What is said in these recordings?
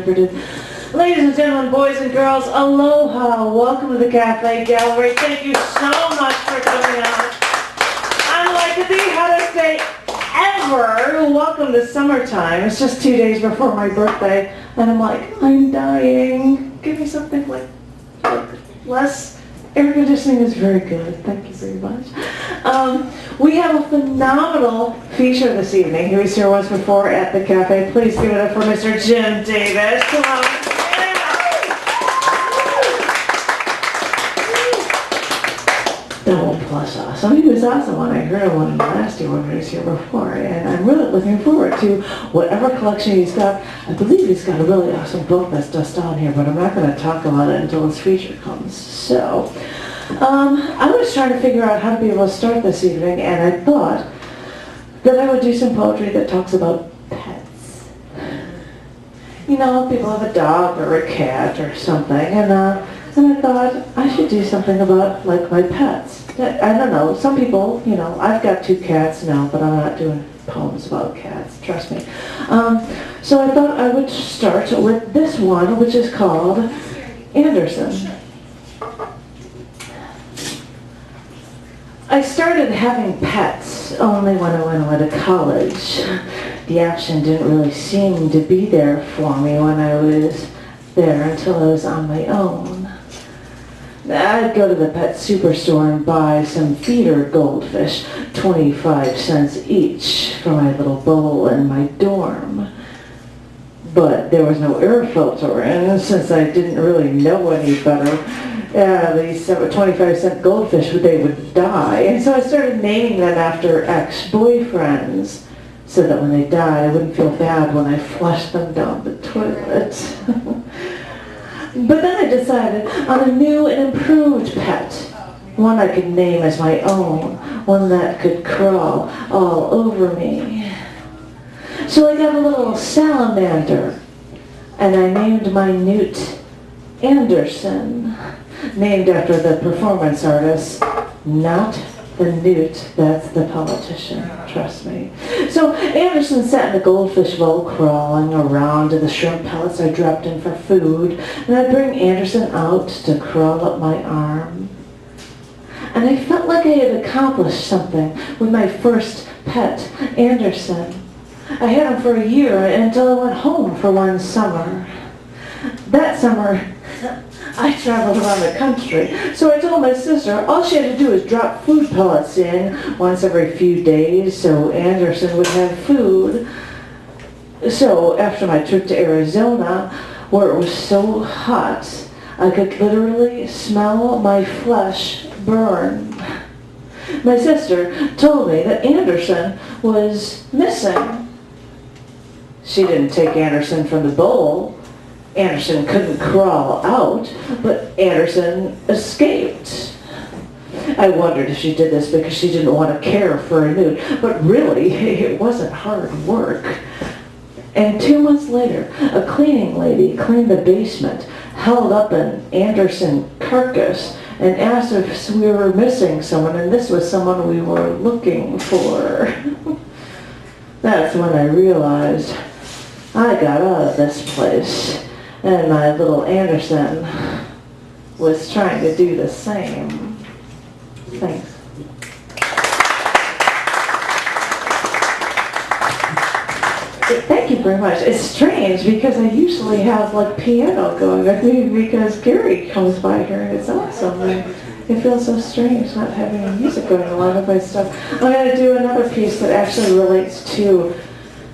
Ladies and gentlemen, boys and girls, aloha. Welcome to the Cafe Gallery. Thank you so much for coming out. I'm like the hottest day ever. Welcome to summertime. It's just 2 days before my birthday, and I'm like, I'm dying. Give me something like less. Air conditioning is very good. Thank you very much. We have a phenomenal feature this evening. He was here once before at the cafe. Please give it up for Mr. Jim Davis. Come on. Double plus awesome. He was awesome when I heard him last year when he was here before. And I'm really looking forward to whatever collection he's got. I believe he's got a really awesome book that's just on here, but I'm not going to talk about it until his feature comes. So, I was trying to figure out how to be able to start this evening, and I thought that I would do some poetry that talks about pets. You know, people have a dog or a cat or something, and I thought I should do something about, like, my pets. I don't know, some people, you know, I've got 2 cats now, but I'm not doing poems about cats, trust me. So I thought I would start with this one, which is called Anderson. I started having pets only when I went away to college. The option didn't really seem to be there for me when I was there until I was on my own. I'd go to the pet superstore and buy some feeder goldfish, 25 cents each, for my little bowl in my dorm. But there was no air filter, and since I didn't really know any better, these 25-cent goldfish, they would die. And so I started naming them after ex-boyfriends, so that when they died, I wouldn't feel bad when I flushed them down the toilet. But then I decided on a new and improved pet, one I could name as my own, one that could crawl all over me. So I got a little salamander, and I named my newt Anderson, named after the performance artist, not the newt, that's the politician, trust me. So Anderson sat in the goldfish bowl crawling around to the shrimp pellets I dropped in for food, and I'd bring Anderson out to crawl up my arm. And I felt like I had accomplished something with my first pet, Anderson. I had him for a year until I went home for one summer. That summer, I traveled around the country, so I told my sister all she had to do was drop food pellets in once every few days so Anderson would have food. So after my trip to Arizona, where it was so hot, I could literally smell my flesh burn. My sister told me that Anderson was missing. She didn't take Anderson from the bowl. Anderson couldn't crawl out, but Anderson escaped. I wondered if she did this because she didn't want to care for a newt, but really, it wasn't hard work. And 2 months later, a cleaning lady cleaned the basement, held up an Anderson carcass, and asked if we were missing someone, and this was someone we were looking for. That's when I realized I got out of this place. And my little Anderson was trying to do the same. Thanks. Thank you very much. It's strange because I usually have like piano going with me because Gary comes by here and it's awesome. And it feels so strange not having music going along with my stuff. I'm going to do another piece that actually relates to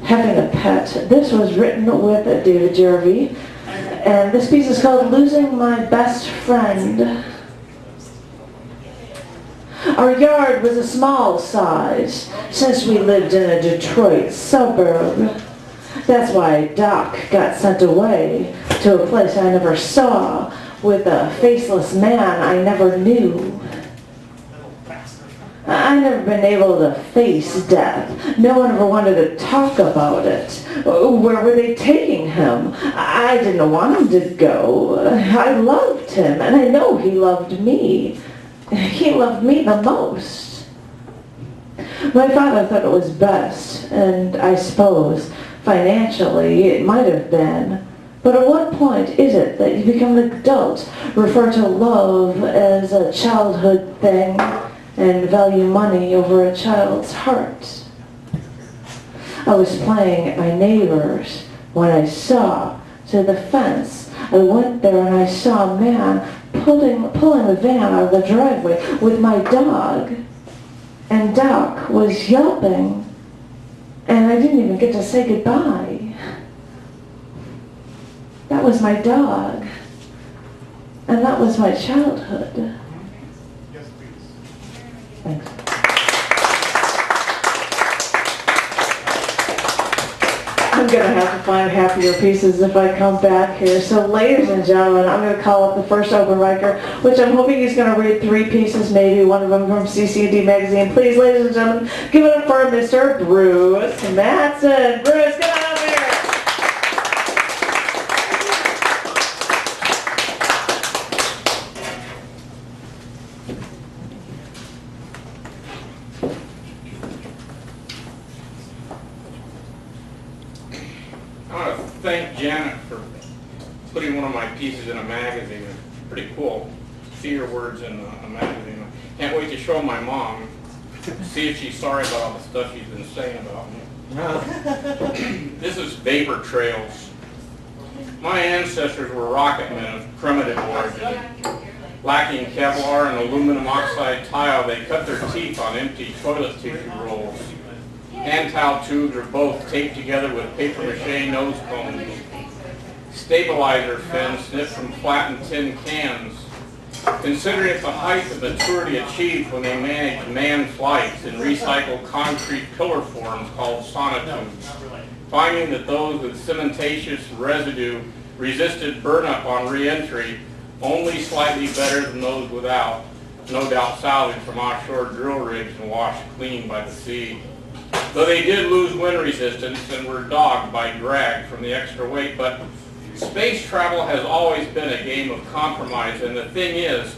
having a pet. This was written with David Jervey. And this piece is called Losing My Best Friend. Our yard was a small size since we lived in a Detroit suburb. That's why Doc got sent away to a place I never saw with a faceless man I never knew. I've never been able to face death. No one ever wanted to talk about it. Where were they taking him? I didn't want him to go. I loved him, and I know he loved me. He loved me the most. My father thought it was best, and I suppose financially it might have been, But at what point is it that you become an adult, refer to love as a childhood thing, and value money over a child's heart? I was playing at my neighbor's when I saw to the fence. I went there and I saw a man pulling the van out of the driveway with my dog. And Doc was yelping. And I didn't even get to say goodbye. That was my dog. And that was my childhood. Yes, please. Thanks. I'm going to have to find happier pieces if I come back here. So ladies and gentlemen, I'm going to call up the first open micer, which I'm hoping he's going to read 3 pieces, maybe one of them from cc&d magazine. Please, ladies and gentlemen, give it up for Mr. Bruce Mattson. Bruce, get on up here. I want to thank Janet for putting one of my pieces in a magazine. It's pretty cool. See your words in a magazine. Can't wait to show my mom. See if she's sorry about all the stuff she's been saying about me. This is Vapor Trails. My ancestors were rocket men of primitive origin. Lacking Kevlar and aluminum oxide tile, they cut their teeth on empty toilet tissue rolls. Hand towel tubes are both taped together with paper mache nose cones. Stabilizer fins snipped from flattened tin cans. Considering it the height of maturity achieved when they managed manned flights in recycled concrete pillar forms called sonotubes. Finding that those with cementatious residue resisted burnup on re-entry only slightly better than those without, no doubt salvaged from offshore drill rigs and washed clean by the sea. Though they did lose wind resistance and were dogged by drag from the extra weight, but space travel has always been a game of compromise, and the thing is,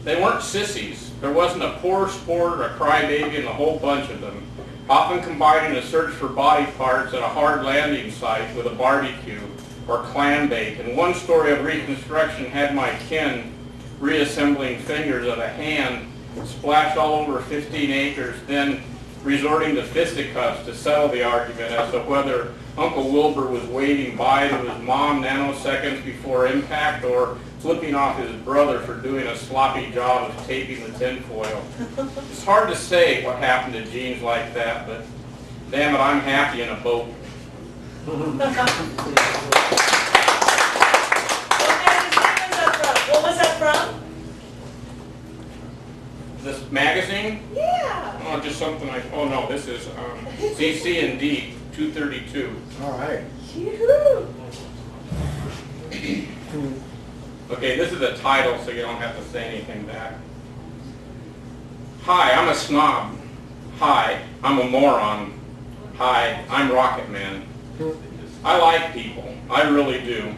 they weren't sissies. There wasn't a poor sport or a crybaby in the whole bunch of them, often combining a search for body parts at a hard landing site with a barbecue or clam bake. And one story of reconstruction had my kin reassembling fingers of a hand splashed all over 15 acres, then resorting to fisticuffs to settle the argument as to whether Uncle Wilbur was waving bye to his mom nanoseconds before impact or flipping off his brother for doing a sloppy job of taping the tinfoil. It's hard to say what happened to jeans like that, but damn it, I'm happy in a boat. What was that from? This magazine? Yeah. Oh, just something oh no, this is cc&d 232. All right. Yoo-hoo. Okay, this is the title, so you don't have to say anything back. Hi, I'm a snob. Hi, I'm a moron. Hi, I'm Rocket Man. I like people. I really do.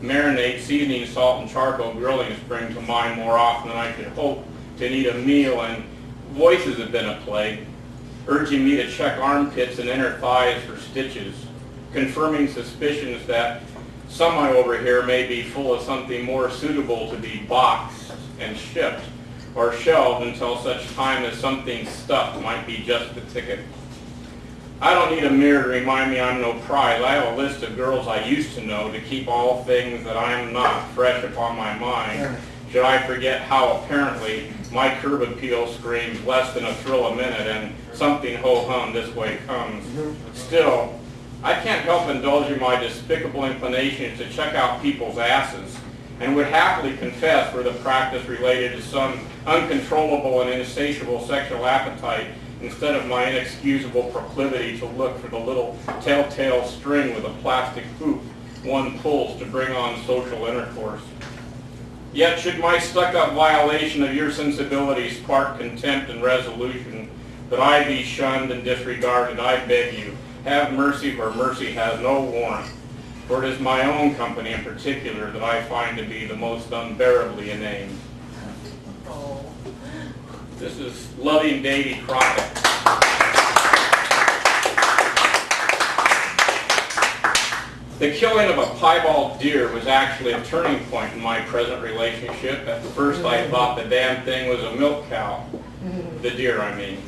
Marinade, seasoning, salt, and charcoal grilling bring to mind more often than I could hope to need a meal, and voices have been a plague, urging me to check armpits and inner thighs for stitches, confirming suspicions that some I overhear may be full of something more suitable to be boxed and shipped or shelved until such time as something stuffed might be just the ticket. I don't need a mirror to remind me I'm no prize. I have a list of girls I used to know to keep all things that I am not fresh upon my mind. Should I forget how apparently my curb appeal screams less than a thrill a minute and something ho-hum this way comes. Still, I can't help indulging my despicable inclinations to check out people's asses, and would happily confess were the practice related to some uncontrollable and insatiable sexual appetite instead of my inexcusable proclivity to look for the little telltale string with a plastic hoop one pulls to bring on social intercourse. Yet should my stuck-up violation of your sensibilities spark contempt and resolution that I be shunned and disregarded, I beg you, have mercy where mercy has no warrant, for it is my own company in particular that I find to be the most unbearably inane. Oh. This is Loving Davy Crockett. The killing of a piebald deer was actually a turning point in my present relationship. At first I thought the damn thing was a milk cow, the deer I mean,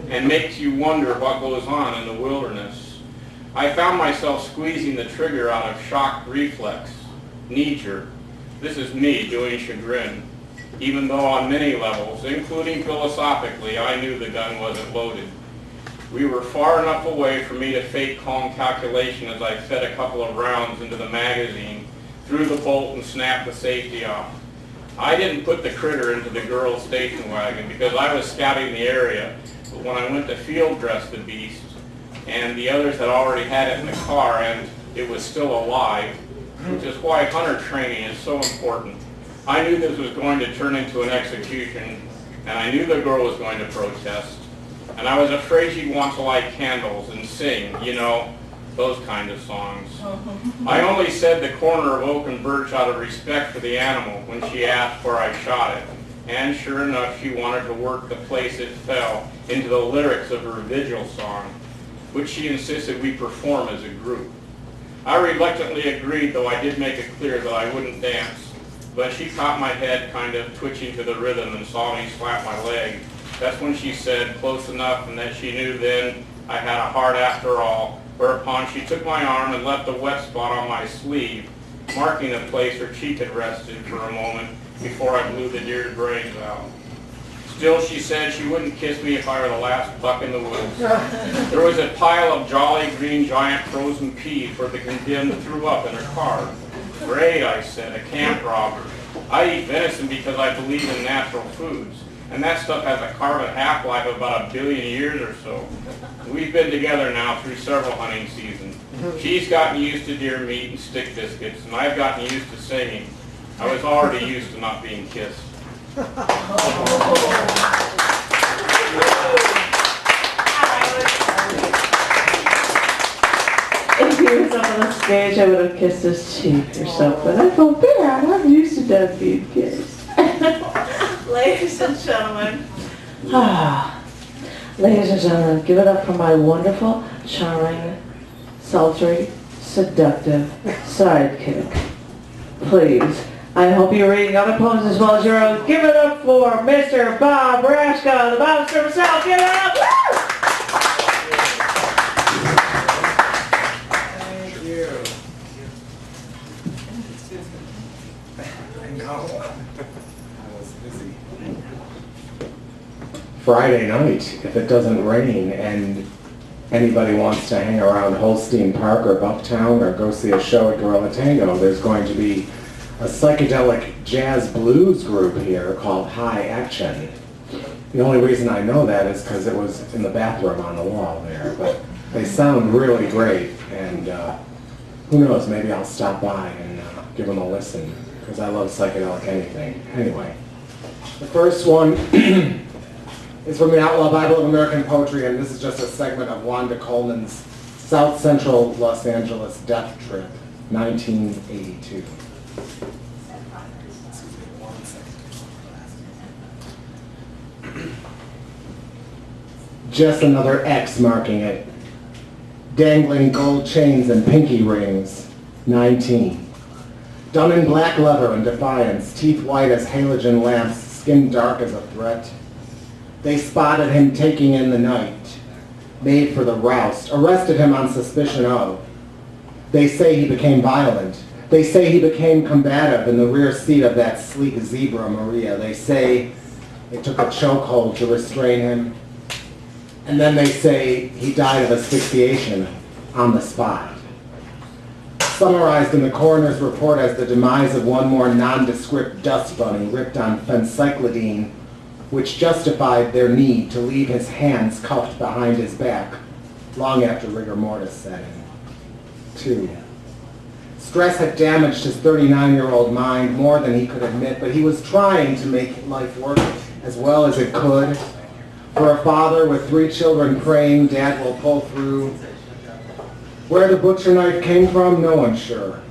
and makes you wonder what goes on in the wilderness. I found myself squeezing the trigger out of shock reflex, knee-jerk. This is me doing chagrin, even though on many levels, including philosophically, I knew the gun wasn't loaded. We were far enough away for me to fake calm calculation as I fed a couple of rounds into the magazine, threw the bolt and snapped the safety off. I didn't put the critter into the girl's station wagon because I was scouting the area, but when I went to field dress the beast, and the others had already had it in the car and it was still alive, which is why hunter training is so important. I knew this was going to turn into an execution, and I knew the girl was going to protest. And I was afraid she'd want to light candles and sing, you know, those kind of songs. I only said the corner of oak and birch out of respect for the animal when she asked where I shot it. And sure enough, she wanted to work the place it fell into the lyrics of her vigil song, which she insisted we perform as a group. I reluctantly agreed, though I did make it clear that I wouldn't dance. But she caught my head kind of twitching to the rhythm and saw me slap my leg. That's when she said, close enough, and that she knew then I had a heart after all, whereupon she took my arm and left a wet spot on my sleeve, marking the place her cheek had rested for a moment before I blew the deer's brains out. Still, she said she wouldn't kiss me if I were the last buck in the woods. There was a pile of jolly green giant frozen peas where the condemned threw up in her car. Great, I said, a camp robber. I eat venison because I believe in natural foods. And that stuff has a carbon half-life of about 1 billion years or so. We've been together now through several hunting seasons. She's gotten used to deer meat and stick biscuits, and I've gotten used to singing. I was already used to not being kissed. If he was up on the stage, I would have kissed his cheek or something. I felt bad. I'm used to not being kissed. Ladies and gentlemen. Ladies and gentlemen, give it up for my wonderful, charming, sultry, seductive sidekick. Please, I hope you're reading other poems as well as your own. Give it up for Mr. Bob Raschka, the Bobster himself. Give it up! Woo! Thank you. I know. I was busy. Friday night, if it doesn't rain and anybody wants to hang around Holstein Park or Bucktown or go see a show at Gorilla Tango, there's going to be a psychedelic jazz blues group here called High Action. The only reason I know that is because it was in the bathroom on the wall there, but they sound really great, and who knows, maybe I'll stop by and give them a listen, because I love psychedelic anything. Anyway, the first one is from the Outlaw Bible of American Poetry, and this is just a segment of Wanda Coleman's South Central Los Angeles Death Trip, 1982. Just another X marking it. Dangling gold chains and pinky rings, 19. Done in black leather and defiance, teeth white as halogen lamps, skin dark as a threat. They spotted him taking in the night, made for the roust, arrested him on suspicion of. They say he became violent. They say he became combative in the rear seat of that sleek zebra Maria. They say it took a chokehold to restrain him. And then they say he died of asphyxiation on the spot. Summarized in the coroner's report as the demise of one more nondescript dust bunny ripped on phencyclidine, which justified their need to leave his hands cuffed behind his back long after rigor mortis set in. 2. Stress had damaged his 39-year-old mind more than he could admit, but he was trying to make life work as well as it could. For a father with 3 children praying Dad will pull through. Where the butcher knife came from, no one's sure.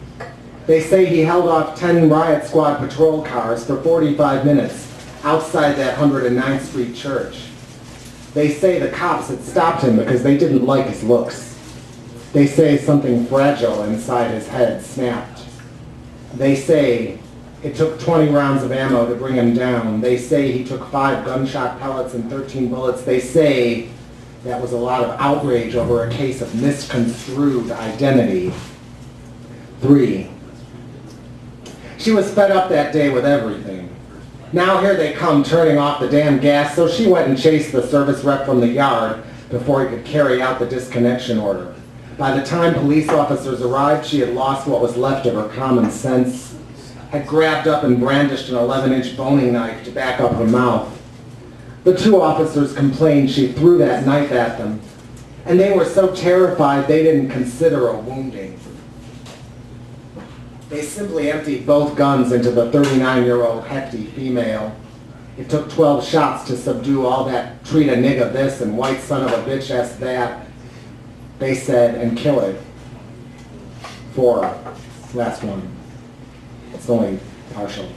They say he held off 10 riot squad patrol cars for 45 minutes outside that 109th Street church. They say the cops had stopped him because they didn't like his looks. They say something fragile inside his head snapped. They say it took 20 rounds of ammo to bring him down. They say he took 5 gunshot pellets and 13 bullets. They say that was a lot of outrage over a case of misconstrued identity. 3. She was fed up that day with everything. Now here they come turning off the damn gas, so she went and chased the service rep from the yard before he could carry out the disconnection order. By the time police officers arrived, she had lost what was left of her common sense, had grabbed up and brandished an 11-inch boning knife to back up her mouth. The 2 officers complained she threw that knife at them, and they were so terrified they didn't consider a wounding. They simply emptied both guns into the 39-year-old hefty female. It took 12 shots to subdue all that treat a nigga this and white son of a bitch ass that, they said, and kill it. 4. Last one. It's only partial.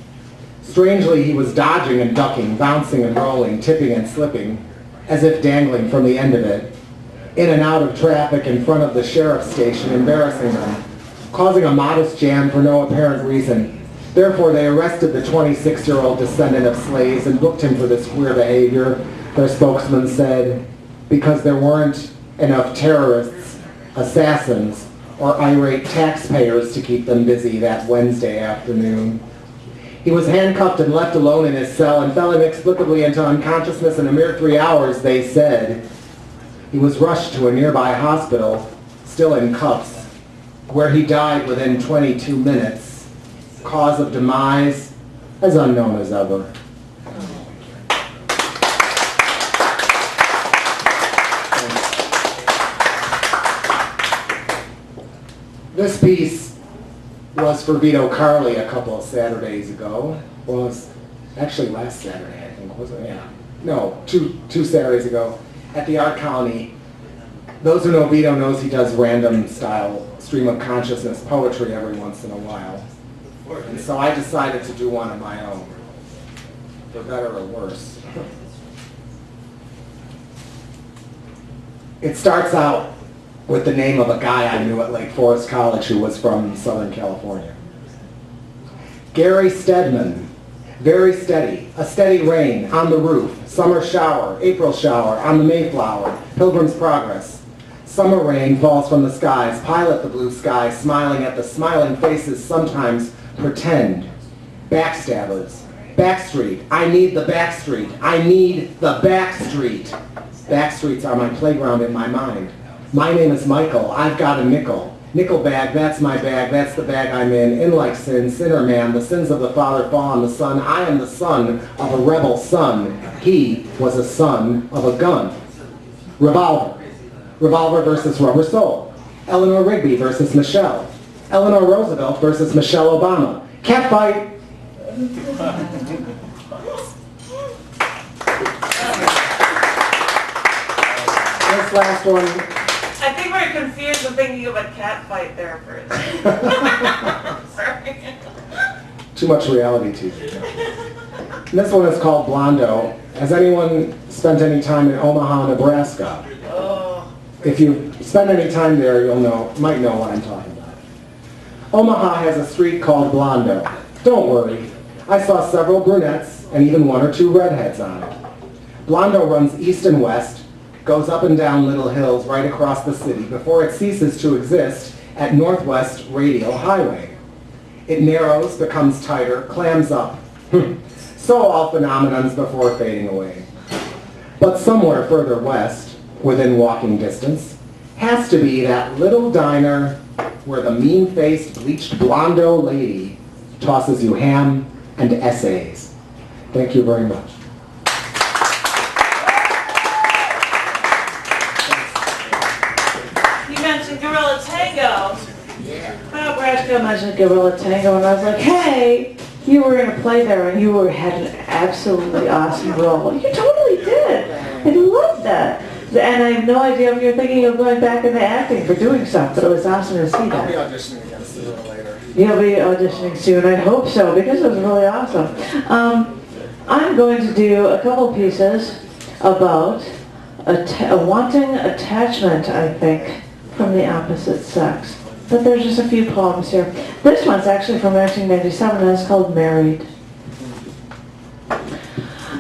Strangely, he was dodging and ducking, bouncing and rolling, tipping and slipping, as if dangling from the end of it, in and out of traffic in front of the sheriff's station, embarrassing them, causing a modest jam for no apparent reason. Therefore, they arrested the 26-year-old descendant of slaves and booked him for this queer behavior, their spokesman said, because there weren't enough terrorists, assassins, or irate taxpayers to keep them busy that Wednesday afternoon. He was handcuffed and left alone in his cell and fell inexplicably into unconsciousness in a mere 3 hours, they said. He was rushed to a nearby hospital, still in cuffs, where he died within 22 minutes. Cause of demise, as unknown as ever. This piece was for Vito Carli a couple of Saturdays ago. Well, it was actually last Saturday, I think, wasn't it? Yeah. No, two Saturdays ago at the Art Colony. Those who know Vito knows he does random style stream of consciousness poetry every once in a while. And so I decided to do one of my own, for better or worse. It starts out with the name of a guy I knew at Lake Forest College who was from Southern California. Gary Stedman, very steady, a steady rain on the roof, summer shower, April shower, on the Mayflower, Pilgrim's Progress. Summer rain falls from the skies, pilot the blue sky, smiling at the smiling faces sometimes pretend. Backstabbers. Backstreet. I need the backstreet. I need the backstreet. Backstreets are my playground in my mind. My name is Michael. I've got a nickel. Nickel bag, that's my bag. That's the bag I'm in like sin, sinner man. The sins of the father fall on the son. I am the son of a rebel son. He was a son of a gun. Revolver. Revolver versus Rubber Soul. Eleanor Rigby versus Michelle. Eleanor Roosevelt versus Michelle Obama. Cat fight. This last one. I think we're confused with thinking of a cat fight there first. Sorry. Too much reality TV. And this one is called Blondo. Has anyone spent any time in Omaha, Nebraska? Oh. If you spend any time there, might know what I'm talking about. Omaha has a street called Blondo. Don't worry. I saw several brunettes and even 1 or 2 redheads on it. Blondo runs east and west, goes up and down little hills right across the city before it ceases to exist at Northwest Radial Highway. It narrows, becomes tighter, clams up. So all phenomenons before fading away. But somewhere further west, within walking distance, has to be that little diner where the mean-faced, bleached Blondo lady tosses you ham and essays. Thank you very much. You mentioned Gorilla Tango. Well, Brashko mentioned Gorilla Tango, and I was like, hey, you were in a play there, and you had an absolutely awesome role. You totally did. I love that. And I have no idea if you're thinking of going back into acting for doing stuff, but it was awesome to see I'll be that. auditioning again sooner or later. You'll be auditioning soon, I hope so, because it was really awesome. I'm going to do a couple pieces about a wanting attachment, I think, from the opposite sex. But there's just a few poems here. This one's actually from 1997 and it's called Married.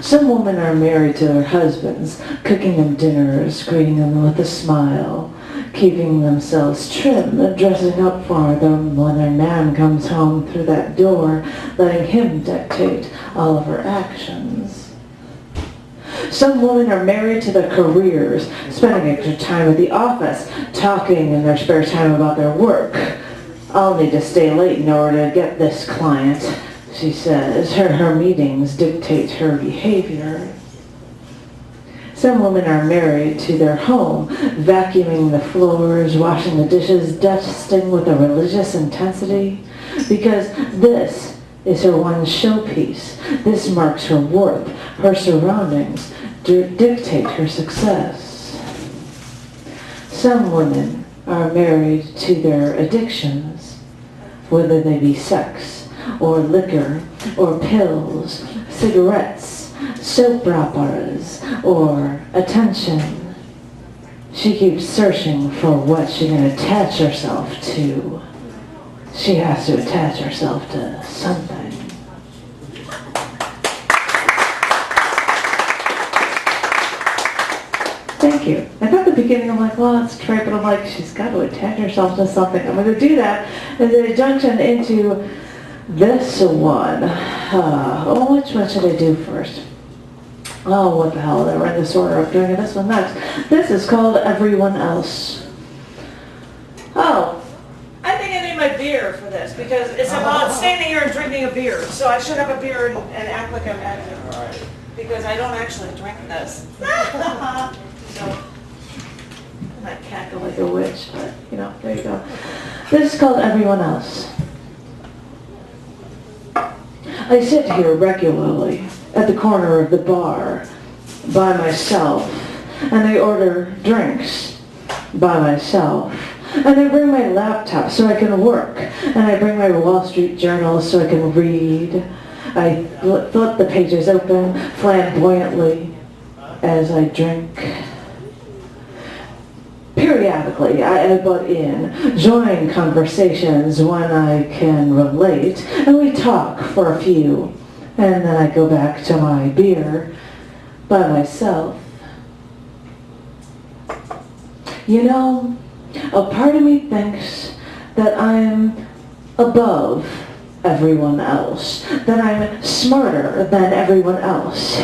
Some women are married to their husbands, cooking them dinners, greeting them with a smile, keeping themselves trim and dressing up for them when their man comes home through that door, letting him dictate all of her actions. Some women are married to their careers, spending extra time at the office, talking in their spare time about their work. I'll need to stay late in order to get this client, she says. Her meetings dictate her behavior. Some women are married to their home, vacuuming the floors, washing the dishes, dusting with a religious intensity, because this is her one showpiece. This marks her worth. Her surroundings dictate her success. Some women are married to their addictions, whether they be sex, or liquor, or pills, cigarettes, soap operas, or attention. She keeps searching for what she can attach herself to. She has to attach herself to something. Thank you. I thought at the beginning, I'm like, well, it's trite, but I'm like, she's got to attach herself to something. I'm going to do that as a junction into this one. Which one should I do first? Oh, what the hell, I read this order. I'm doing this one next. This is called Everyone Else. Oh, I think I need my beer for this because it's about standing here and drinking a beer. So I should have a beer and act like I'm active. Because I don't actually drink this. So, I might cackle like a witch, but, you know, there you go. This is called Everyone Else. I sit here regularly at the corner of the bar by myself, and I order drinks by myself, and I bring my laptop so I can work, and I bring my Wall Street Journal so I can read. I flip the pages open flamboyantly as I drink. Periodically, I butt in, join conversations when I can relate, and we talk for a few, and then I go back to my beer by myself. You know, a part of me thinks that I'm above everyone else, that I'm smarter than everyone else.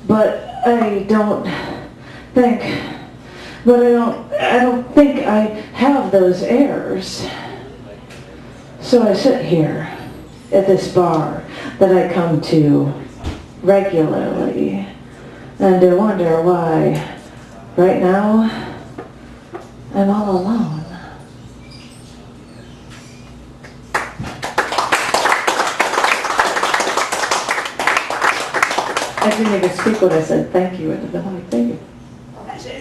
But I don't think I have those airs. So I sit here at this bar that I come to regularly, and I wonder why right now I'm all alone. I didn't even speak when I said thank you, and then I'm like, thank you.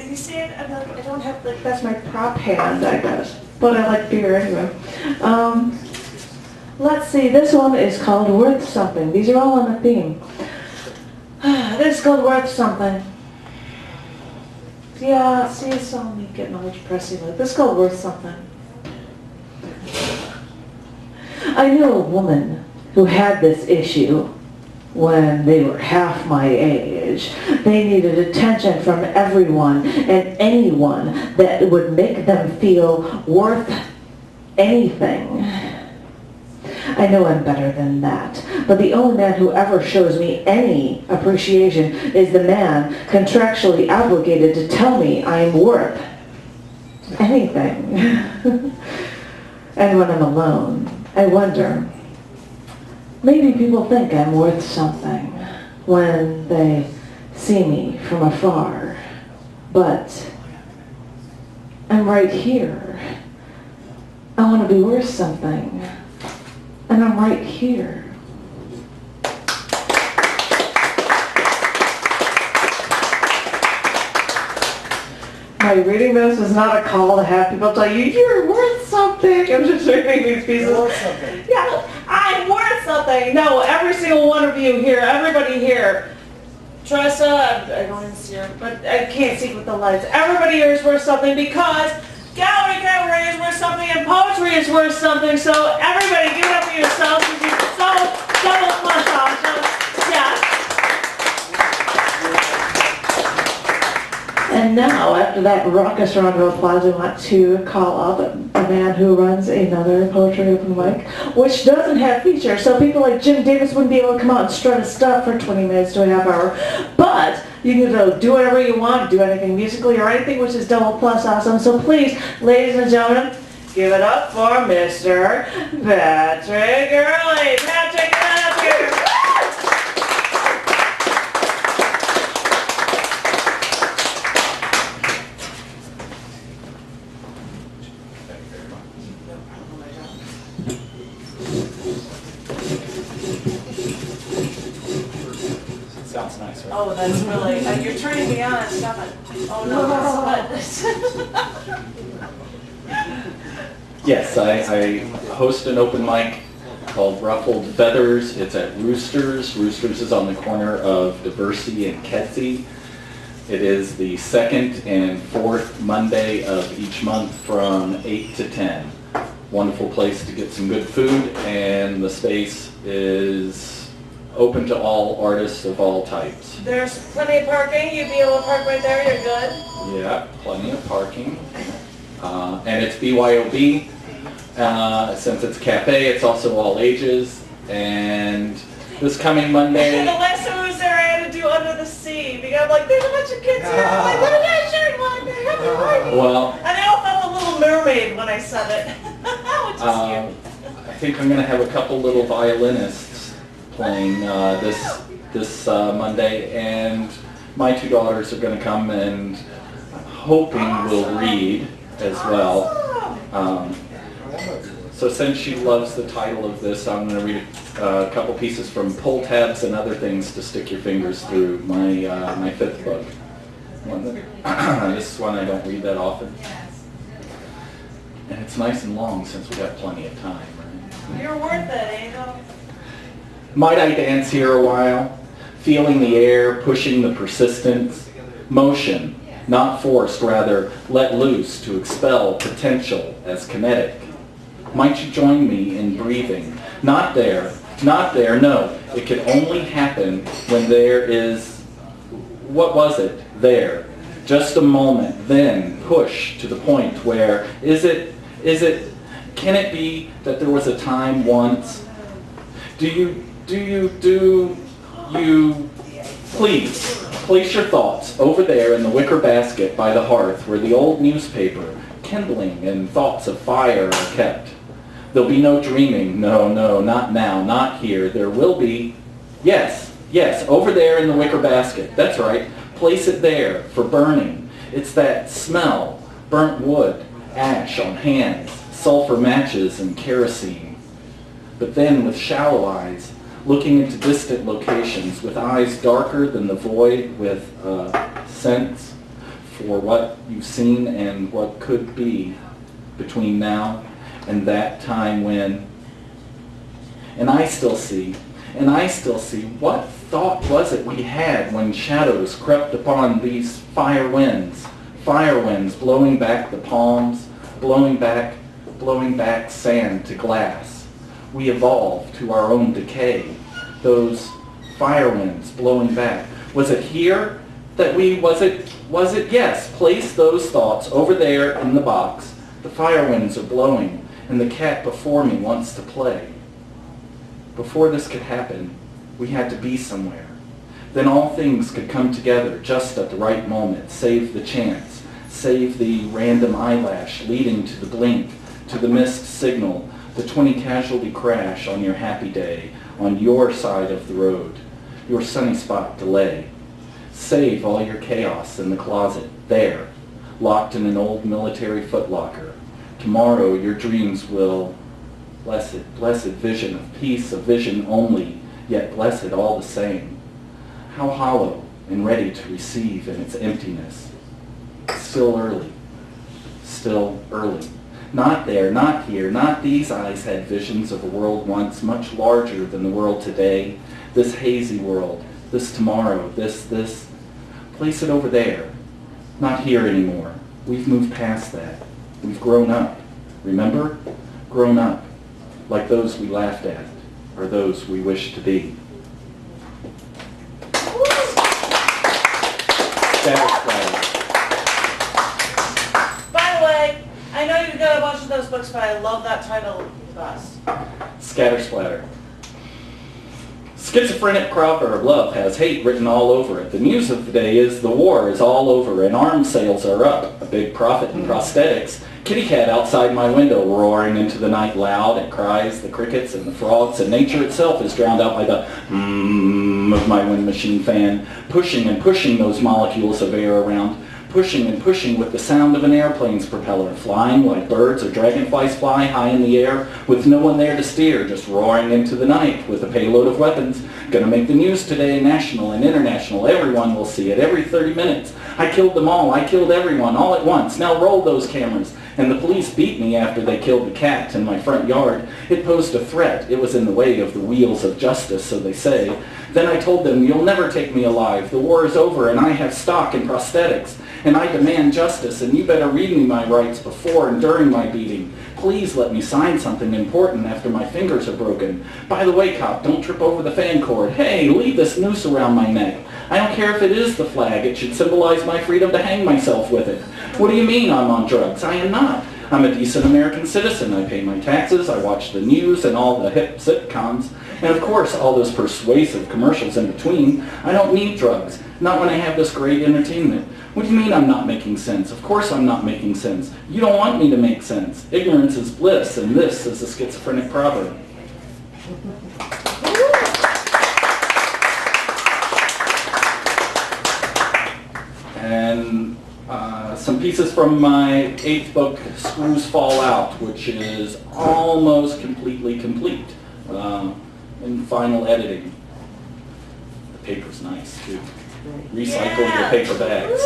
You see it? I don't have, like, that's my prop hand, I guess. But I like beer anyway. Let's see, this one is called Worth Something. These are all on a theme. This is called Worth Something. Yeah, see, it's all me getting all depressing. Like, this is called Worth Something. I knew a woman who had this issue when they were half my age. They needed attention from everyone and anyone that would make them feel worth anything. I know I'm better than that, but the only man who ever shows me any appreciation is the man contractually obligated to tell me I'm worth anything. And when I'm alone, I wonder, maybe people think I'm worth something when they see me from afar, but I'm right here. I want to be worth something, and I'm right here. My reading this is not a call to have people tell you, you're worth something. I'm just reading these pieces. You're worth something. Yeah, I'm worth something. No, every single one of you here, everybody here. Tressa, I don't even see her, but I can't see with the lights. Everybody here is worth something because cabaret is worth something and poetry is worth something, so everybody give it up for yourselves because you're so double plus awesome. Yeah. And now, after that raucous round of applause, we want to call up a man who runs another poetry open mic, which doesn't have features, so people like Jim Davis wouldn't be able to come out and strut his stuff for 20 minutes to a half hour. But you can do whatever you want, do anything musically or anything, which is double plus awesome. So please, ladies and gentlemen, give it up for Mr. Patrick Gurley. Patrick, get up here. Sounds nice, right? Oh, that's really, you're turning me on, stop it. Oh no, that's Yes, I host an open mic called Ruffled Feathers. It's at Roosters. Roosters is on the corner of Diversey and Kedzie. It is the second and fourth Monday of each month from 8 to 10. Wonderful place to get some good food, and the space is open to all artists of all types. There's plenty of parking, you'd be able to park right there, you're good. Yeah, plenty of parking. And it's BYOB. Since it's a cafe, it's also all ages. And this coming Monday... The last time I was there, I had to do Under the Sea, because I'm like, there's a bunch of kids here. I'm like, what did I shoot? What the hell are you? Well, And I all felt a Little Mermaid when I said it, which is cute. I think I'm going to have a couple little violinists playing this Monday, and my two daughters are going to come, and I'm hoping will read as well. So since she loves the title of this, I'm going to read a couple pieces from Pull Tabs and Other Things to Stick Your Fingers Through, my fifth book. This is one I don't read that often. And it's nice and long since we got plenty of time, right? You're worth it, Angel. Might I dance here a while, feeling the air, pushing the persistence, motion, not forced, rather let loose to expel potential as kinetic. Might you join me in breathing? Not there, no. It can only happen when there is, what was it? There. Just a moment, then push to the point where, can it be that there was a time once? Do you please place your thoughts over there in the wicker basket by the hearth where the old newspaper, kindling, and thoughts of fire are kept. There'll be no dreaming, no, not now, not here. There will be, yes, over there in the wicker basket, that's right. Place it there for burning. It's that smell, burnt wood, ash on hands, sulfur matches, and kerosene. But then with shallow eyes, looking into distant locations, with eyes darker than the void, with a sense for what you've seen and what could be between now and that time when, and I still see, what thought was it we had when shadows crept upon these fire winds blowing back the palms, blowing back sand to glass. We evolved to our own decay. Those fire winds blowing back. Was it here that was it? Yes. Place those thoughts over there in the box. The fire winds are blowing, and the cat before me wants to play. Before this could happen, we had to be somewhere. Then all things could come together just at the right moment, save the chance, save the random eyelash leading to the blink, to the missed signal, the 20 casualty crash on your happy day, on your side of the road, your sunny spot delay. Save all your chaos in the closet, there, locked in an old military footlocker. Tomorrow your dreams will, blessed vision of peace, a vision only, yet blessed all the same. How hollow and ready to receive in its emptiness. Still early. Not there, not here, not these eyes had visions of a world once much larger than the world today. This hazy world, this tomorrow, this. Place it over there. Not here anymore. We've moved past that. We've grown up. Remember? Grown up. Like those we laughed at, or those we wish to be. By the way, I know you've got a bunch of those books, but I love that title the best. Scatter splatter. Schizophrenic proverb, love has hate written all over it. The news of the day is the war is all over and arms sales are up. A big profit in prosthetics. Kitty cat outside my window roaring into the night loud. It cries, the crickets and the frogs, and nature itself is drowned out by the of my wind machine fan, pushing and pushing those molecules of air around, pushing and pushing with the sound of an airplane's propeller, flying like birds or dragonflies fly high in the air with no one there to steer, just roaring into the night with a payload of weapons. Gonna make the news today, national and international. Everyone will see it every 30 minutes. I killed them all. I killed everyone all at once. Now roll those cameras. And the police beat me after they killed the cat in my front yard. It posed a threat. It was in the way of the wheels of justice, so they say. Then I told them, you'll never take me alive. The war is over and I have stock in prosthetics. And I demand justice, and you better read me my rights before and during my beating. Please let me sign something important after my fingers are broken. By the way, cop, don't trip over the fan cord. Hey, leave this noose around my neck. I don't care if it is the flag. It should symbolize my freedom to hang myself with it. What do you mean I'm on drugs? I am not. I'm a decent American citizen. I pay my taxes, I watch the news and all the hip sitcoms, and of course all those persuasive commercials in between. I don't need drugs, not when I have this great entertainment. What do you mean I'm not making sense? Of course I'm not making sense. You don't want me to make sense. Ignorance is bliss, and this is a schizophrenic proverb. And some pieces from my 8th book, Screws Fall Out, which is almost completely complete in final editing. The paper's nice too. Recycle your paper bags.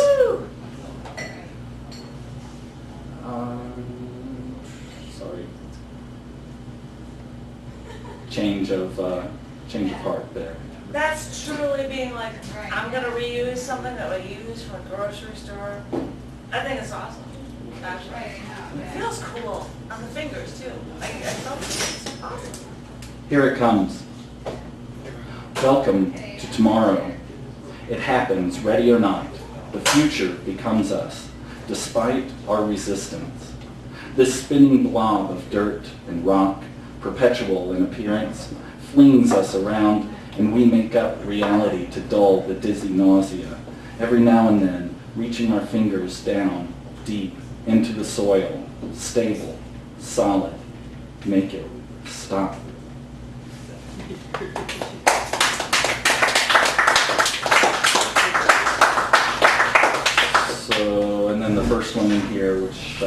Sorry. Change of heart there. That's truly being like, I'm going to reuse something that we use from a grocery store. I think it's awesome, actually. It feels cool on the fingers, too. I felt it's awesome. Here it comes. Welcome to tomorrow. It happens, ready or not. The future becomes us, despite our resistance. This spinning blob of dirt and rock, perpetual in appearance, flings us around, and we make up reality to dull the dizzy nausea. Every now and then, reaching our fingers down, deep, into the soil, stable, solid. Make it stop. So, and then the first one in here, which,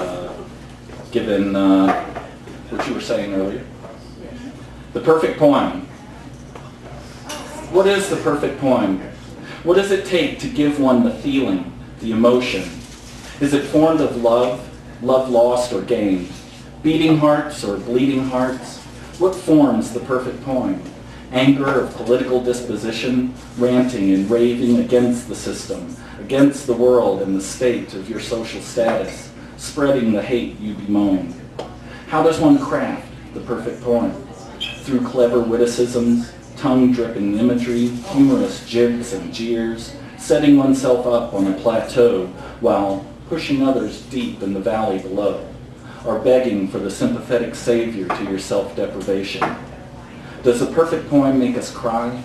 given what you were saying earlier. The perfect poem. What is the perfect poem? What does it take to give one the feeling, the emotion? Is it formed of love, love lost or gained? Beating hearts or bleeding hearts? What forms the perfect poem? Anger of political disposition, ranting and raving against the system, against the world and the state of your social status, spreading the hate you bemoan. How does one craft the perfect poem? Through clever witticisms, tongue-dripping imagery, humorous jibs and jeers, setting oneself up on a plateau while pushing others deep in the valley below, or begging for the sympathetic savior to your self-deprivation. Does the perfect poem make us cry,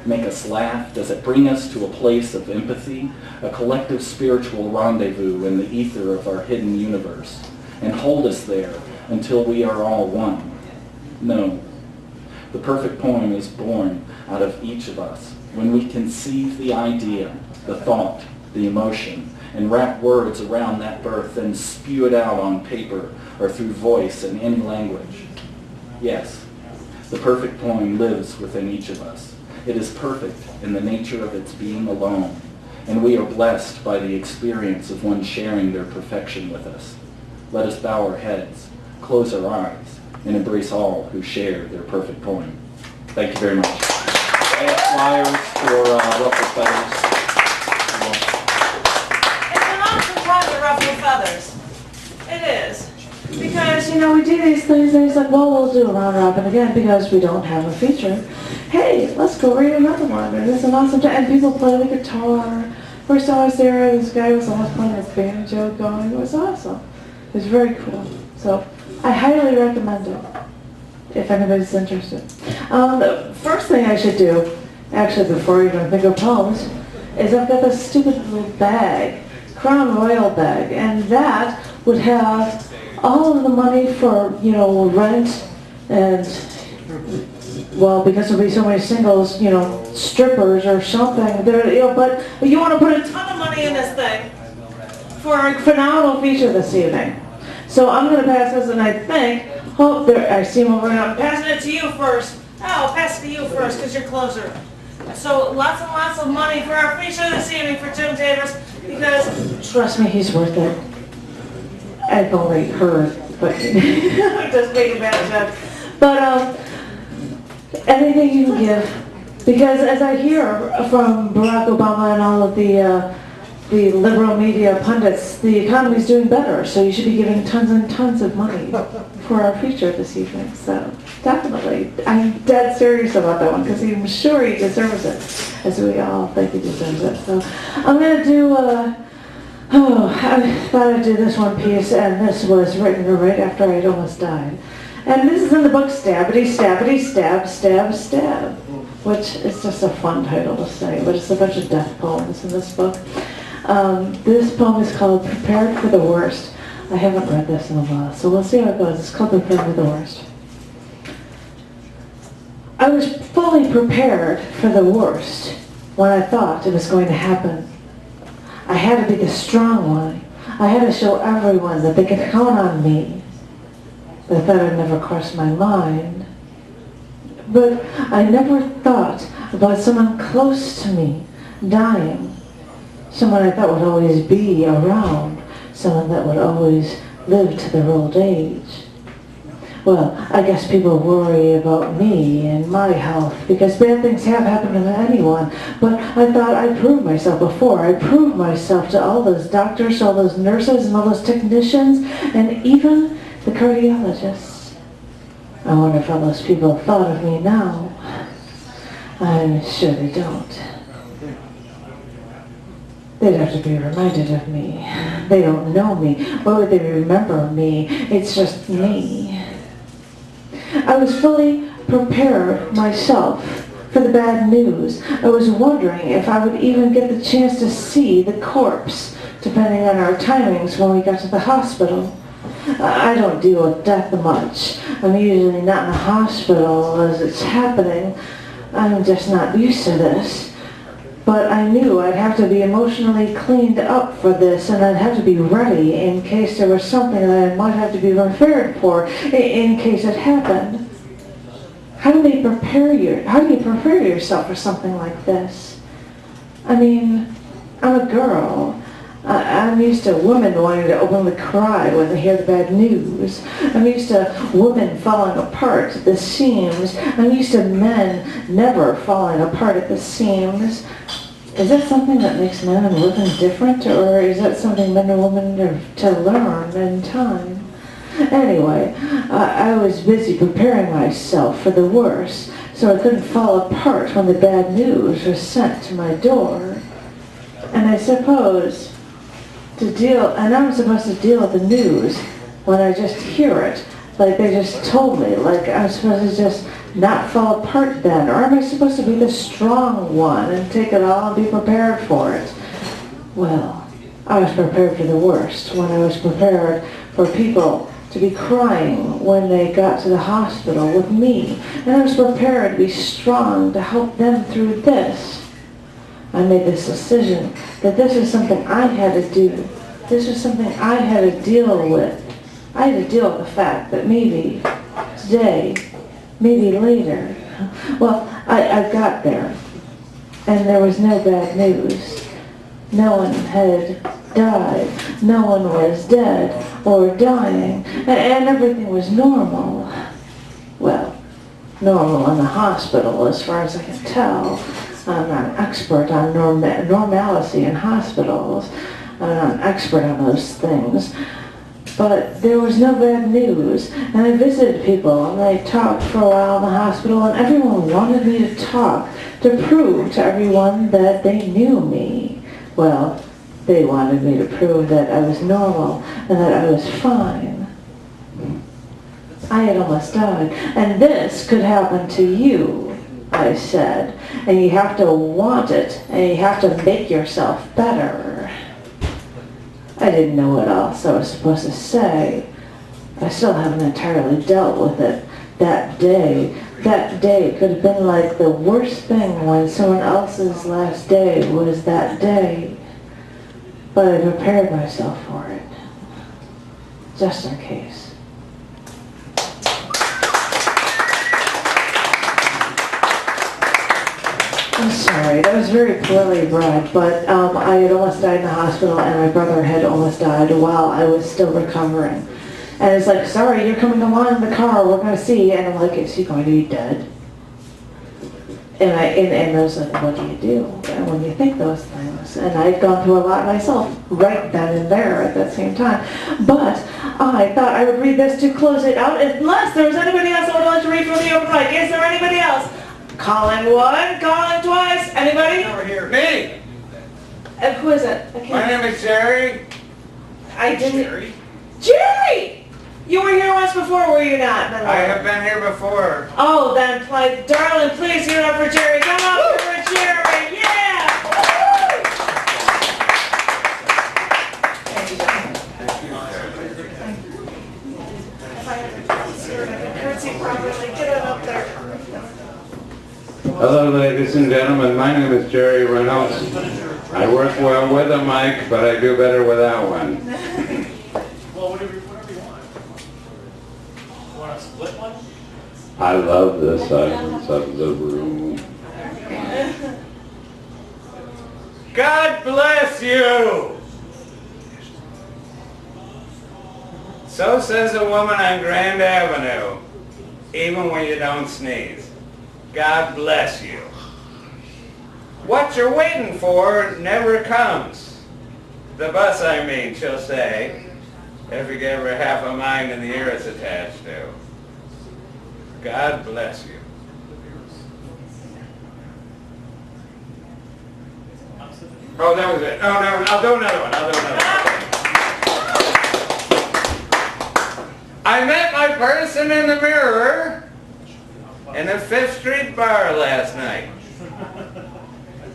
make us laugh? Does it bring us to a place of empathy, a collective spiritual rendezvous in the ether of our hidden universe, and hold us there until we are all one? No. The perfect poem is born out of each of us when we conceive the idea, the thought, the emotion, and wrap words around that birth and spew it out on paper or through voice in any language. Yes, the perfect poem lives within each of us. It is perfect in the nature of its being alone, and we are blessed by the experience of one sharing their perfection with us. Let us bow our heads, close our eyes, and embrace all who share their perfect poem. Thank you very much. I have flyers for Ruffle Feathers. It's an awesome time to ruffle feathers. It is. Because, you know, we do these things and he's like, well, we'll do a round robin again because we don't have a feature. Hey, let's go read another one. And it's an awesome time. And people play the guitar. First time I was there, this guy was almost playing his banjo going. It was awesome. It was very cool. So I highly recommend it if anybody's interested. The first thing I should do, actually before I even think of poems, is I've got this stupid little bag, Crown Royal bag, and that would have all of the money for, you know, rent and, well, because there'll be so many singles, you know, strippers or something. There, you know, but you want to put a ton of money in this thing for a phenomenal feature this evening. So I'm going to pass this, and I think, oh, there, I see him over now. I'm passing it to you first. Oh, I'll pass it to you first because you're closer. So lots and lots of money for our feature this evening for Jim Davis because, trust me, he's worth it. I've only heard, but I'm just making bad joke. But anything you can give, because as I hear from Barack Obama and all of the liberal media pundits, the economy's doing better, so you should be giving tons and tons of money for our feature this evening. So definitely, I'm dead serious about that one because I'm sure he deserves it, as we all think he deserves it. So I'm gonna do. I thought I'd do this one piece, and this was written right after I'd almost died. And this is in the book Stabbity, Stabbity, Stab, Stab, Stab, which is just a fun title to say, but it's a bunch of death poems in this book. This poem is called Prepared for the Worst. I haven't read this in a while, so we'll see how it goes. It's called Prepared for the Worst. I was fully prepared for the worst when I thought it was going to happen. I had to be the strong one. I had to show everyone that they could count on me. But that had never crossed my mind. But I never thought about someone close to me dying. Someone I thought would always be around. Someone that would always live to their old age. Well, I guess people worry about me and my health because bad things have happened to anyone. But I thought I proved myself before. I proved myself to all those doctors, all those nurses, and all those technicians, and even the cardiologists. I wonder if all those people thought of me now. I'm sure they don't. They'd have to be reminded of me. They don't know me. Why would they remember me? It's just me. I was fully prepared myself for the bad news. I was wondering if I would even get the chance to see the corpse, depending on our timings when we got to the hospital. I don't deal with death much. I'm usually not in the hospital as it's happening. I'm just not used to this. But I knew I'd have to be emotionally cleaned up for this, and I'd have to be ready in case there was something that I might have to be prepared for in case it happened. How do you prepare yourself for something like this? I mean, I'm a girl. I'm used to women wanting to openly cry when they hear the bad news. I'm used to women falling apart at the seams. I'm used to men never falling apart at the seams. Is that something that makes men and women different, or is that something men and women are to learn in time? Anyway, I was busy preparing myself for the worst, so I couldn't fall apart when the bad news was sent to my door. And I suppose and I'm supposed to deal with the news when I just hear it, like they just told me, like I'm supposed to just not fall apart then, or am I supposed to be the strong one and take it all and be prepared for it? Well, I was prepared for the worst when I was prepared for people to be crying when they got to the hospital with me, and I was prepared to be strong to help them through this. I made this decision that this is something I had to do. This is something I had to deal with. I had to deal with the fact that maybe today, maybe later, well, I got there, and there was no bad news. No one had died. No one was dead or dying, and everything was normal. Well, normal in the hospital as far as I can tell. I'm not an expert on normalcy in hospitals. I'm not an expert on those things. But there was no bad news, and I visited people, and I talked for a while in the hospital, and everyone wanted me to talk, to prove to everyone that they knew me. Well, they wanted me to prove that I was normal, and that I was fine. I had almost died, and this could happen to you, I said, and you have to want it, and you have to make yourself better. I didn't know what else I was supposed to say. I still haven't entirely dealt with it. That day could have been like the worst thing when someone else's last day was that day. But I prepared myself for it, just in case. I'm sorry, that was very poorly bred, but I had almost died in the hospital, and my brother had almost died while I was still recovering. And it's like, sorry, you're coming along in the car, we're going to see. And I'm like, is he going to be dead? And I was like, what do you do? And when you think those things, and I'd gone through a lot myself right then and there at that same time. But I thought I would read this to close it out, unless there was anybody else that would like to read from the open mic. Is there anybody else? Calling one, calling twice. Anybody? Over here. Me! And who is it? My name is Jerry. I didn't. Jerry? Jerry! You were here once before, were you not? I have been here before. Oh, then, darling, please give it up for Jerry. Come up for Jerry. Yeah! If I had to see her, I could curtsy properly. Get it up there. Hello, ladies and gentlemen. My name is Jerry Reynolds. I work well with a mic, but I do better without one. Well, whatever you want. Want to split one? I love the silence of the room. God bless you! So says a woman on Grand Avenue, even when you don't sneeze. God bless you. What you're waiting for never comes. The bus, I mean, she'll say, if you give her half a mind in the ear it's attached to. God bless you. Oh, that was it. No, I'll do another one. I met my person in the mirror in the 5th Street bar last night.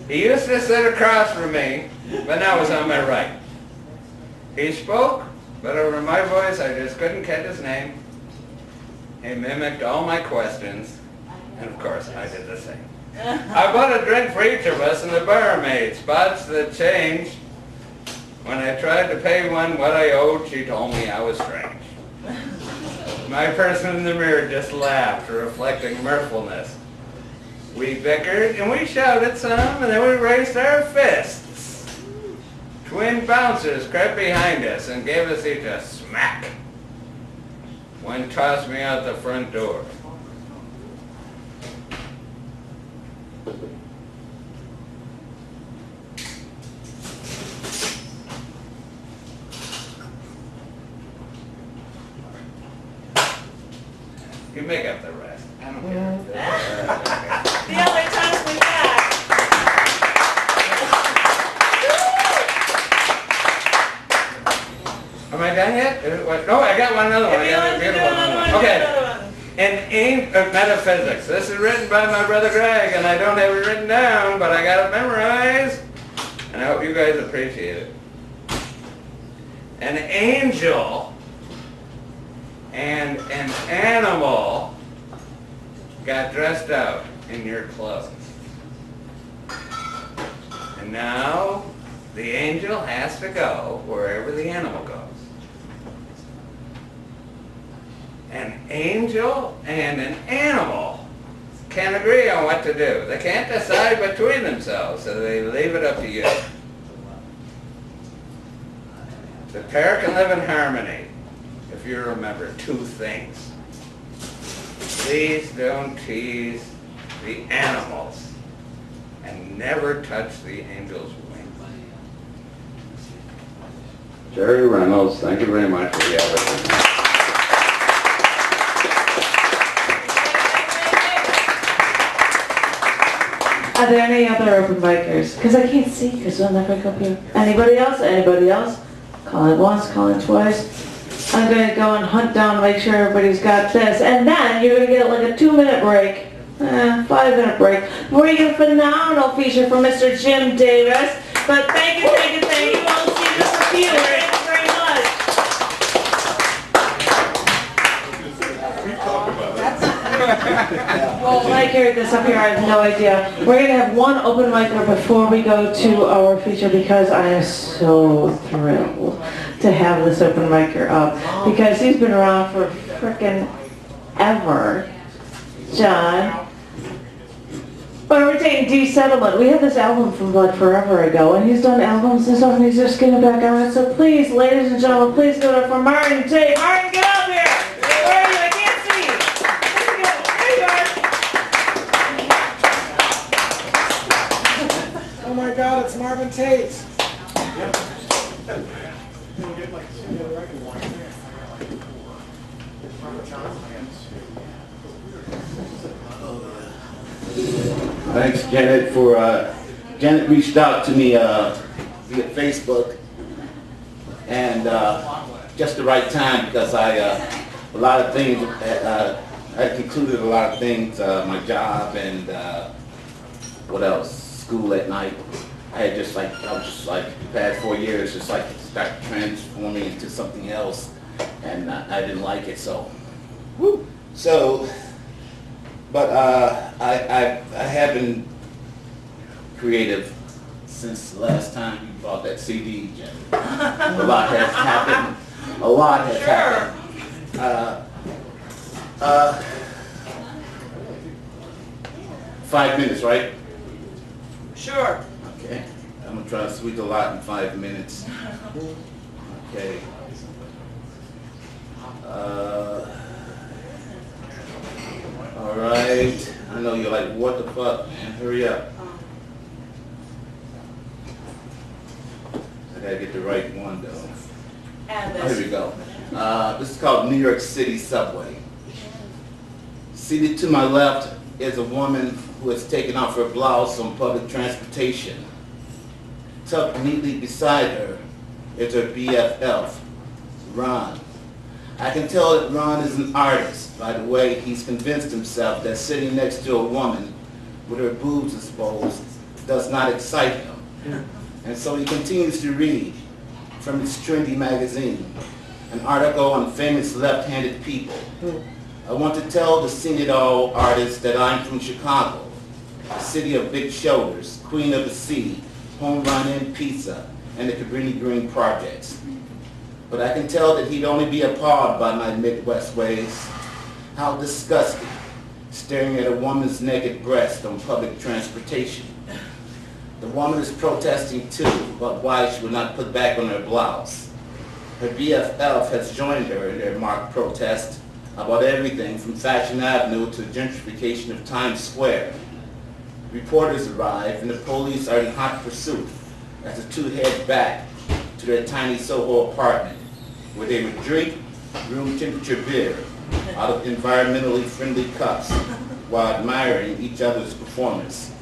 He used to sit across from me, but now he's on my right. He spoke, but over my voice I just couldn't catch his name. He mimicked all my questions, and of course I did the same. I bought a drink for each of us, and the barmaid spots the change. When I tried to pay one what I owed, she told me I was strange. My person in the mirror just laughed, reflecting mirthfulness. We bickered and we shouted some, and then we raised our fists. Twin bouncers crept behind us and gave us each a smack. One tossed me out the front door. You make up the rest. I don't care. The other times we had. Am I done yet? No, I got another one. I got a beautiful one. Okay. In metaphysics. This is written by my brother Greg, and I don't have it written down, but I got it memorized, and I hope you guys appreciate it. An angel and an animal got dressed out in your clothes. And now the angel has to go wherever the animal goes. An angel and an animal can't agree on what to do. They can't decide between themselves, so they leave it up to you. The pair can live in harmony if you remember 2 things. Please don't tease the animals and never touch the angel's wing. Jerry Reynolds, thank you very much for the opportunity. Are there any other open micers? Because I can't see because I'm not going to come here. Anybody else? Anybody else? Call it once, call it twice. I'm going to go and hunt down, make sure everybody's got this. And then you're going to get like a 2-minute break. 5-minute break. Before you get a phenomenal feature from Mr. Jim Davis. But thank you. We'll see just a few. Thank you very much. Well, when I carried this up here, I have no idea. We're going to have one open micer before we go to our feature because I am so thrilled to have this open micer up because he's been around for frickin' ever. John. But we're taking D-Settlement. We had this album from like forever ago, and he's done albums and stuff, and he's just getting back on it. So please, ladies and gentlemen, please go up for Martin J. Martin, get up here! Where are you? I can't see you. There you are. Oh my God, it's Marvin Tate. Thanks, Janet, for Janet reached out to me via Facebook, and just the right time because a lot of things I concluded a lot of things, my job and what else, school at night. I was just like the past 4 years, just like start transforming into something else, and I didn't like it, so. Woo. So. But I have been creative since the last time you bought that CD, Jim. A lot has happened. A lot has happened. 5 minutes, right? Sure. Okay. I'm gonna try to squeeze a lot in 5 minutes. Okay. All right. I know you're like, what the fuck, man? Hurry up. I gotta get the right one, though. And Oh, here we go. This is called New York City Subway. Seated to my left is a woman who has taken off her blouse on public transportation. Tucked neatly beside her is her BFF, Ron. I can tell that Ron is an artist by the way he's convinced himself that sitting next to a woman with her boobs exposed does not excite him. And so he continues to read from his trendy magazine, an article on famous left-handed people. I want to tell the Seen It All artist that I'm from Chicago, the city of big shoulders, queen of the sea, home run in pizza, and the Cabrini Green projects. But I can tell that he'd only be appalled by my Midwest ways. How disgusting, staring at a woman's naked breast on public transportation. The woman is protesting too about why she would not put back on her blouse. Her BFF has joined her in their mock protest about everything from Fashion Avenue to gentrification of Times Square. Reporters arrive and the police are in hot pursuit as the two head back to their tiny Soho apartment, where they would drink room temperature beer out of environmentally friendly cups while admiring each other's performance.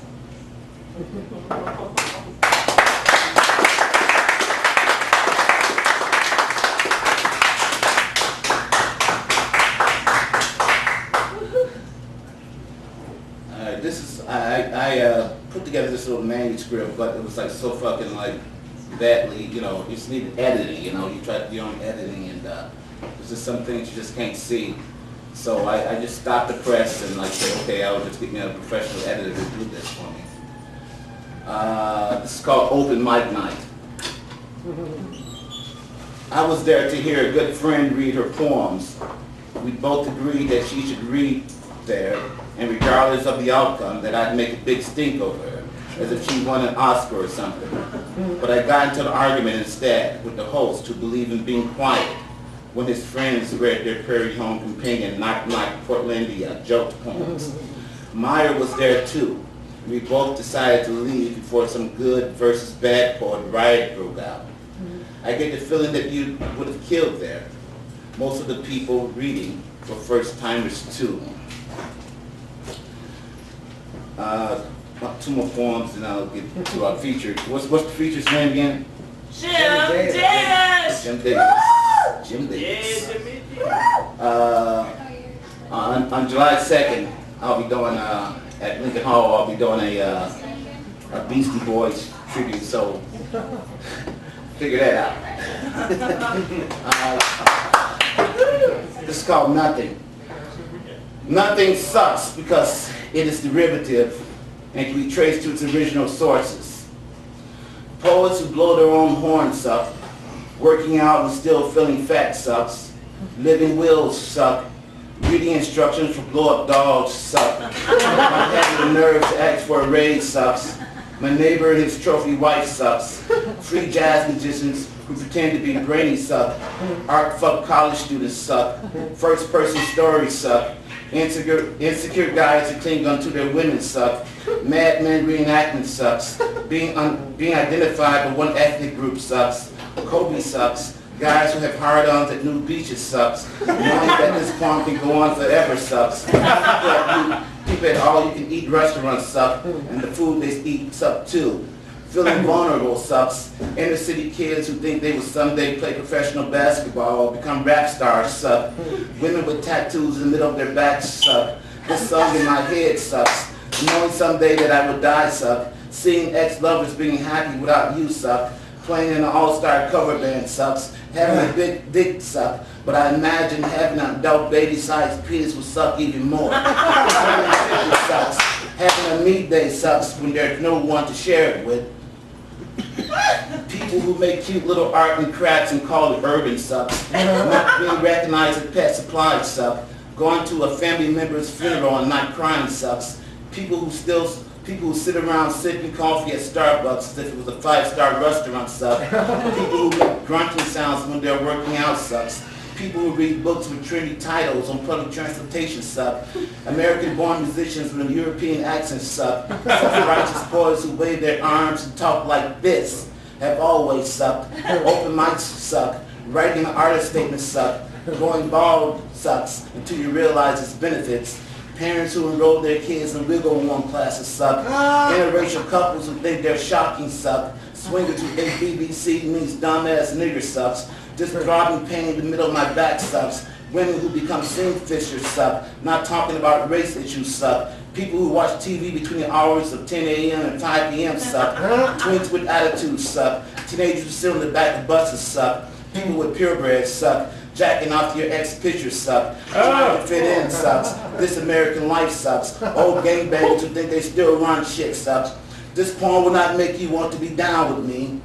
I put together this little manuscript, but it was like so fucking like badly, you know, you just need editing, you know, you try to do your own editing, and there's just some things you just can't see. So I just stopped the press and like said, okay, I'll just get me a professional editor to do this for me. This is called Open Mic Night. I was there to hear a good friend read her poems. We both agreed that she should read there, and regardless of the outcome, that I'd make a big stink over her, as if she won an Oscar or something. But I got into an argument instead with the host, who believed in being quiet when his friends read their Prairie Home Companion, Knock Knock Portlandia joke poems. Meyer was there too. We both decided to leave before some good versus bad poet riot broke out. I get the feeling that you would have killed there. Most of the people reading were first-timers too. Two more poems and I'll get to our feature. What's the feature's name again? Jim Davis! Jim Davis. Jim Davis. On July 2nd, I'll be doing, at Lincoln Hall, I'll be doing a Beastie Boys tribute, so figure that out. This is called Nothing. Nothing sucks because it is derivative and can be traced to its original sources. Poets who blow their own horn suck. Working out and still feeling fat sucks. Living wills suck. Reading instructions for blow-up dogs suck. Not having the nerve to ask for a raise sucks. My neighbor and his trophy wife sucks. Free jazz musicians who pretend to be brainy suck. Art fuck college students suck. First person stories suck. Insecure guys who cling onto their women suck. Mad Men reenactment sucks. Being identified by one ethnic group sucks. Kobe sucks. Guys who have hard-ons at new beaches sucks. Knowing that this poem can go on forever sucks. People at all-you-can-eat restaurants suck, and the food they eat suck too. Feeling vulnerable sucks. Inner city kids who think they will someday play professional basketball or become rap stars suck. Women with tattoos in the middle of their backs suck. This song in my head sucks. Knowing someday that I would die suck. Seeing ex-lovers being happy without you suck. Playing in an all-star cover band sucks. Having a big dick suck. But I imagine having an adult baby-sized penis would suck even more. Sucks. Having a meat day sucks when there's no one to share it with. People who make cute little art and crafts and call it urban sucks. Not being recognized as pet supply suck. Going to a family member's funeral and not crying sucks. People who sit around sipping coffee at Starbucks as if it was a 5-star restaurant suck. People who make grunting sounds when they're working out sucks. People who read books with trendy titles on public transportation suck. American-born musicians with a European accent suck. Self-righteous boys who wave their arms and talk like this have always sucked. Open mics suck. Writing an artist statement suck. Going bald sucks until you realize its benefits. Parents who enroll their kids in wiggle warm classes suck. Interracial couples who think they're shocking suck. Swingers who think BBC means dumbass nigger sucks. Just throbbing pain in the middle of my back sucks. Women who become scene fishers suck. Not talking about race issues suck. People who watch TV between the hours of 10 a.m. and 5 p.m. suck. Twins with attitudes suck. Teenagers who sit on the back of buses suck. People with purebred suck. Jacking off your ex pictures suck. Trying to fit in sucks. This American life sucks. Old gangbangers who think they still run shit sucks. This poem will not make you want to be down with me,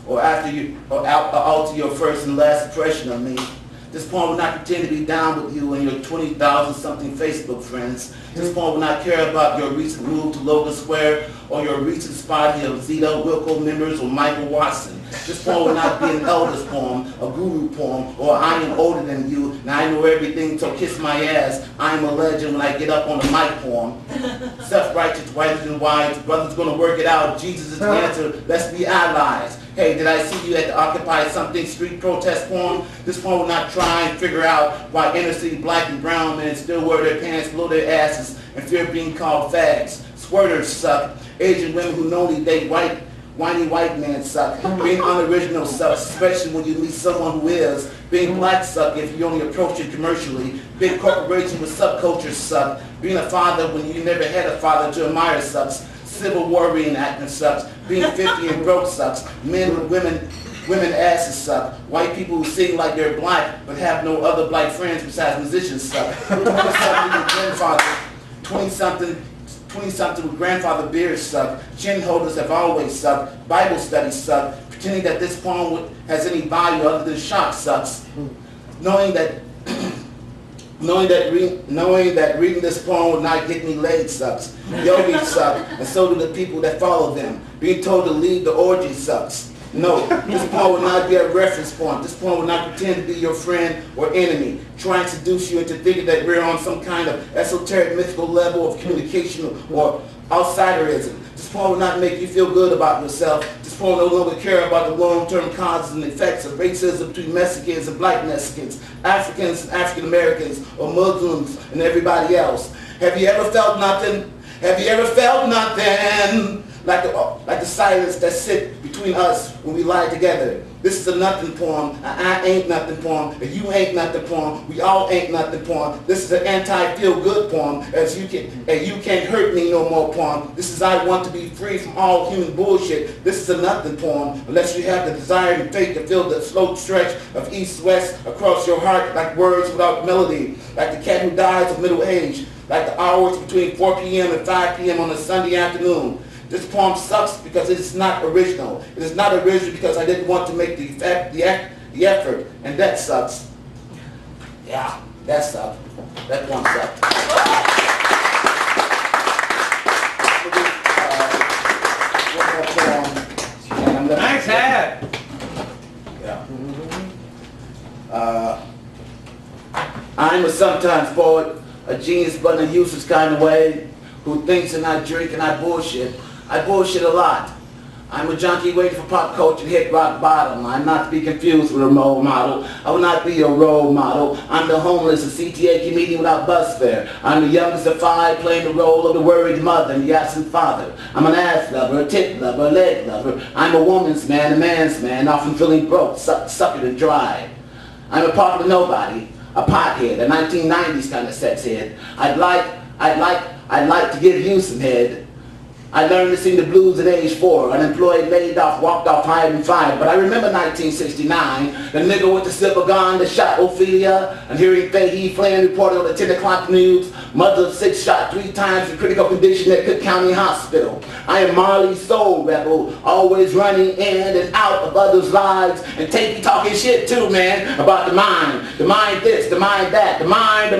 or alter your first and last impression of me. This poem will not pretend to be down with you and your 20,000-something Facebook friends. This poem will not care about your recent move to Logan Square or your recent spotting of Zeta Wilco members or Michael Watson. This poem will not be an Elvis poem, a guru poem, or I am older than you and I know everything, so kiss my ass. I am a legend when I get up on the mic poem. Self-righteous, whiter than wise, brother's gonna work it out. Jesus is the answer. Let's be allies. Hey, did I see you at the Occupy Something street protest poem? This poem will not try and figure out why inner city black and brown men still wear their pants below their asses and fear being called fags. Squirters suck. Asian women who normally date whiny white men suck. Being unoriginal sucks, especially when you meet someone who is. Being black suck if you only approach it commercially. Big corporations with subcultures suck. Being a father when you never had a father to admire sucks. Civil War reenactment sucks. Being 50 and broke sucks. Men with women asses suck. White people who sing like they're black but have no other black friends besides musicians suck. 20-something with grandfather beards suck. Chin holders have always sucked. Bible studies suck. Pretending that this poem has any value other than shock sucks. Knowing that reading this poem will not get me laid sucks. Yogis suck, and so do the people that follow them. Being told to leave the orgy sucks. No, this poem will not be a reference point. This poem will not pretend to be your friend or enemy, trying to seduce you into thinking that we're on some kind of esoteric mythical level of communication or outsiderism. This poem will not make you feel good about yourself. This poem no longer care about the long-term causes and effects of racism between Mexicans and black Mexicans, Africans and African Americans, or Muslims and everybody else. Have you ever felt nothing? Have you ever felt nothing? Like the silence that sits between us when we lie together. This is a nothing poem. I ain't nothing poem. And you ain't nothing poem. We all ain't nothing poem. This is an anti-feel-good poem. And you can't hurt me no more poem. This is I want to be free from all human bullshit. This is a nothing poem. Unless you have the desire and faith to feel the slow stretch of east-west across your heart like words without melody. Like the cat who dies of middle age. Like the hours between 4 p.m. and 5 p.m. on a Sunday afternoon. This poem sucks because it is not original. It is not original because I didn't want to make the effort, and that sucks. Yeah, that sucked. That poem sucked. One more poem. Nice hat. Yeah. I'm a sometimes poet, a genius but in a useless kind of way, who thinks and I drink and I bullshit. I bullshit a lot. I'm a junkie waiting for pop culture to hit rock bottom. I'm not to be confused with a role model. I will not be a role model. I'm the homeless, a CTA comedian without bus fare. I'm the youngest of 5 playing the role of the worried mother and the absent father. I'm an ass lover, a tit lover, a leg lover. I'm a woman's man, a man's man, often feeling broke, sucking and dry. I'm a popular nobody, a pothead, a 1990s kind of sex head. I'd like to give you some head. I learned to sing the blues at age 4, unemployed, laid off, walked off higher than 5. But I remember 1969, the nigga with the silver gun that shot Ophelia, and hearing Fahey Flynn reported on the 10 o'clock news, mother of 6 shot 3 times in critical condition at Cook County Hospital. I am Marley's soul rebel, always running in and out of others' lives, and Tapey talking shit too, man, about the mind this, the mind that, the mind.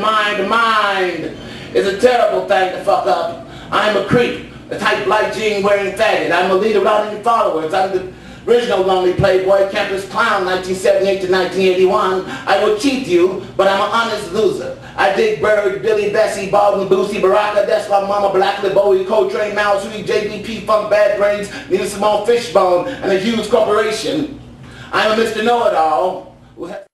It's a terrible thing to fuck up. I'm a creep. A type like jean wearing faggot. I'm a leader without any followers. I'm the original lonely playboy, campus clown, 1978 to 1981. I will cheat you, but I'm an honest loser. I dig Bird, Billy, Bessie, Baldwin, Boosie, Baraka, that's why Mama, Blacklit, Bowie, Coltrane, Mouse, Sweet, JVP, Funk, Bad Brains, Nina Simone, Fishbone, and a huge corporation. I'm a Mr. Know-It-All who has